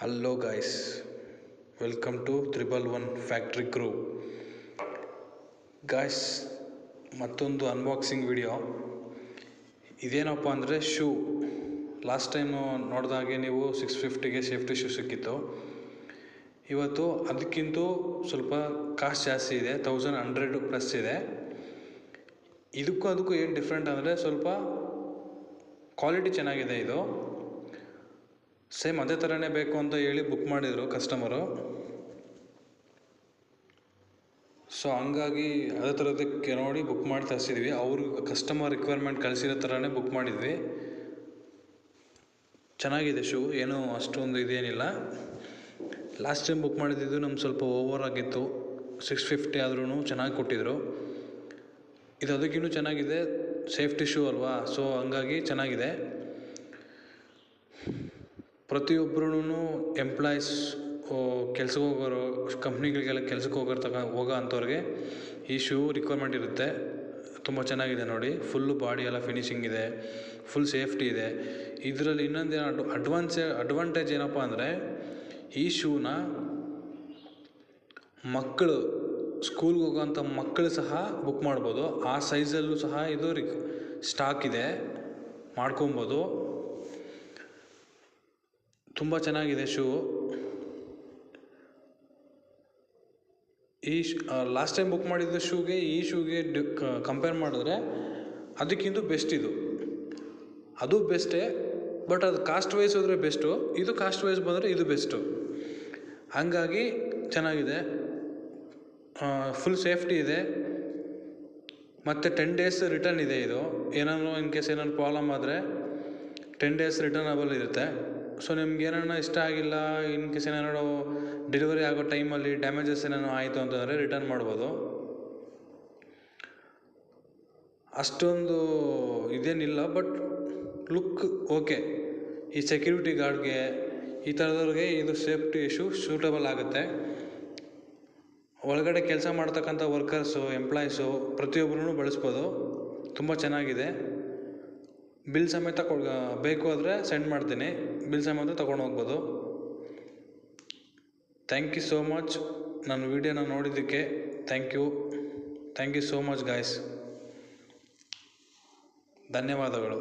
Hello guys, welcome to 111 Factory Crew. Guys, ಮತ್ತೊಂದು unboxing video. ಇದೇನಪ್ಪ ಅಂದರೆ ಶೂ. ಲಾಸ್ಟ್ ಟೈಮ್ ನೋಡಿದಾಗೆ ನೀವು 650ಗೆ ಸೇಫ್ಟಿ ಶೂ ಸಿಕ್ಕಿತ್ತು. ಇವತ್ತು ಅದಕ್ಕಿಂತ ಸ್ವಲ್ಪ ಕಾಸ್ಟ್ ಜಾಸ್ತಿ ಇದೆ, 1100 ಪ್ಲಸ್ ಇದೆ. ಇದಕ್ಕೂ ಏನು ಡಿಫ್ರೆಂಟ್ ಅಂದರೆ ಸ್ವಲ್ಪ ಕ್ವಾಲಿಟಿ ಚೆನ್ನಾಗಿದೆ. ಇದು ಸೇಮ್ ಅದೇ ಥರನೇ ಬೇಕು ಅಂತ ಹೇಳಿ ಬುಕ್ ಮಾಡಿದರು ಕಸ್ಟಮರು. ಸೊ ಹಂಗಾಗಿ ಅದೇ ಥರದಕ್ಕೆ ನೋಡಿ ಬುಕ್ ಮಾಡಿ ತರಿಸಿದ್ವಿ. ಅವರು ಕಸ್ಟಮರ್ ರಿಕ್ವೈರ್ಮೆಂಟ್ ಕಳಿಸಿರೋ ಥರನೇ ಬುಕ್ ಮಾಡಿದ್ವಿ. ಚೆನ್ನಾಗಿದೆ ಶೂ, ಏನೂ ಅಷ್ಟೊಂದು ಇದೇನಿಲ್ಲ. ಲಾಸ್ಟ್ ಟೈಮ್ ಬುಕ್ ಮಾಡಿದ್ದು ನಮ್ಗೆ ಸ್ವಲ್ಪ ಓವರ್ ಆಗಿತ್ತು. 650 ಆದ್ರೂ ಚೆನ್ನಾಗಿ ಕೊಟ್ಟಿದ್ರು. ಇದು ಅದಕ್ಕಿನ್ನೂ ಚೆನ್ನಾಗಿದೆ, ಸೇಫ್ಟಿ ಶೂ ಅಲ್ವಾ, ಸೊ ಹಂಗಾಗಿ ಚೆನ್ನಾಗಿದೆ. ಪ್ರತಿಯೊಬ್ಬರೂ ಎಂಪ್ಲಾಯೀಸ್, ಕೆಲ್ಸಕ್ಕೆ ಹೋಗೋರು, ಕಂಪ್ನಿಗಳಿಗೆಲ್ಲ ಕೆಲ್ಸಕ್ಕೆ ಹೋಗೋ ಅಂಥವ್ರಿಗೆ ಈ ಶೂ ರಿಕ್ವೈರ್ಮೆಂಟ್ ಇರುತ್ತೆ. ತುಂಬ ಚೆನ್ನಾಗಿದೆ ನೋಡಿ, ಫುಲ್ಲು ಬಾಡಿ ಎಲ್ಲ ಫಿನಿಶಿಂಗ್ ಇದೆ, ಫುಲ್ ಸೇಫ್ಟಿ ಇದೆ. ಇದರಲ್ಲಿ ಇನ್ನೊಂದು ಅಡ್ವಾಂಟೇಜ್ ಏನಪ್ಪ ಅಂದರೆ, ಈ ಶೂನ ಮಕ್ಕಳು, ಸ್ಕೂಲ್ಗೆ ಹೋಗೋವಂಥ ಮಕ್ಕಳು ಸಹ ಬುಕ್ ಮಾಡ್ಬೋದು. ಆ ಸೈಜಲ್ಲೂ ಸಹ ಇದು ಸ್ಟಾಕ್ ಇದೆ, ಮಾಡ್ಕೊಬೋದು. ತುಂಬ ಚೆನ್ನಾಗಿದೆ ಶೂ. ಲಾಸ್ಟ್ ಟೈಮ್ ಬುಕ್ ಮಾಡಿದ್ದ ಶೂಗೆ ಈ ಶೂಗೆ ಕಂಪೇರ್ ಮಾಡಿದ್ರೆ ಅದಕ್ಕಿಂತ ಬೆಸ್ಟ್ ಇದು. ಅದು ಬೆಸ್ಟೇ, ಬಟ್ ಅದು ಕಾಸ್ಟ್ ವೈಸ್ ಹೋದರೆ ಬೆಸ್ಟು, ಇದು ಕಾಸ್ಟ್ ವೈಸ್ ಬಂದರೆ ಇದು ಬೆಸ್ಟು. ಹಂಗಾಗಿ ಚೆನ್ನಾಗಿದೆ, ಫುಲ್ ಸೇಫ್ಟಿ ಇದೆ. ಮತ್ತು 10 days ರಿಟರ್ನ್ ಇದೆ. ಇದು ಏನಾದರೂ ಇನ್ ಕೇಸ್ ಏನಾದ್ರು ಪ್ರಾಬ್ಲಮ್ ಆದರೆ 10 days ರಿಟರ್ನಬಲ್ ಇರುತ್ತೆ. ಸೊ ನಿಮ್ಗೆ ಏನಾರ ಇಷ್ಟ ಆಗಿಲ್ಲ, ಇನ್ ಕೇಸ್ ಏನಾರು ಡೆಲಿವರಿ ಆಗೋ ಟೈಮಲ್ಲಿ ಡ್ಯಾಮೇಜಸ್ ಏನಾರು ಆಯಿತು ಅಂತಂದರೆ ರಿಟರ್ನ್ ಮಾಡ್ಬೋದು. ಅಷ್ಟೊಂದು ಇದೇನಿಲ್ಲ, ಬಟ್ ಲುಕ್ ಓಕೆ. ಈ ಸೆಕ್ಯೂರಿಟಿ ಗಾರ್ಡ್ಗೆ, ಈ ಥರದವ್ರಿಗೆ ಇದು ಸೇಫ್ಟಿ ಶೂ ಸೂಟಬಲ್ ಆಗುತ್ತೆ. ಒಳಗಡೆ ಕೆಲಸ ಮಾಡ್ತಕ್ಕಂಥ ವರ್ಕರ್ಸು, ಎಂಪ್ಲಾಯೀಸು ಪ್ರತಿಯೊಬ್ಬರೂ ಬಳಸ್ಬೋದು. ತುಂಬ ಚೆನ್ನಾಗಿದೆ. ಬಿಲ್ ಸಮೇತ ಬೇಕು ಆದರೆ ಸೆಂಡ್ ಮಾಡ್ತೀನಿ, ಬಿಲ್ ಸಮೇತ ತೊಗೊಂಡು ಹೋಗ್ಬೋದು. ಥ್ಯಾಂಕ್ ಯು ಸೋ ಮಚ್ ನನ್ನ ವೀಡಿಯೋನ ನೋಡಿದ್ದಕ್ಕೆ. Thank you so much guys, ಧನ್ಯವಾದಗಳು.